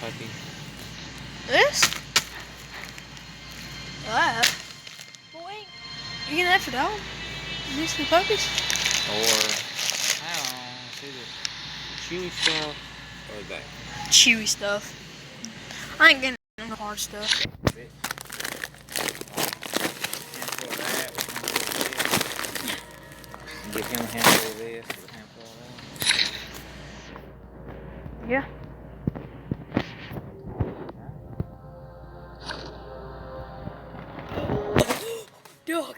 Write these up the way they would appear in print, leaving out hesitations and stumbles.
puppy. This? That? Well, wait. You getting that for that one? These two puppies? Or, I don't know, it's either chewy stuff or that. Chewy stuff. I ain't getting no hard stuff. Bit. Handful of that, handful of this. Give him a handful of this, a handful of that. Yeah. Dog.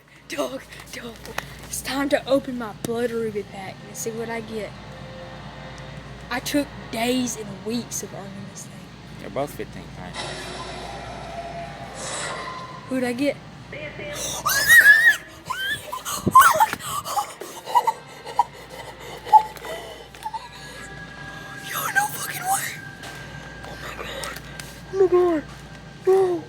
It's time to open my Blood Ruby pack and see what I get. I took days and weeks of earning this thing. They're both 15 pints. Who'd I get? Yo, no fucking way. Oh my god. Bro.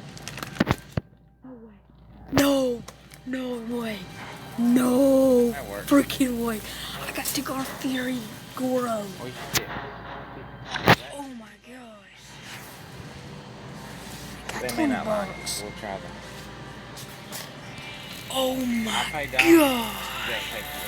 No way. No That works. freaking way. I got Cigar Fury Goro. Oh, shit. Oh my gosh. I They got may 20 not like bucks. it. We'll try them. Oh I'll my pay god. down. You gotta pay for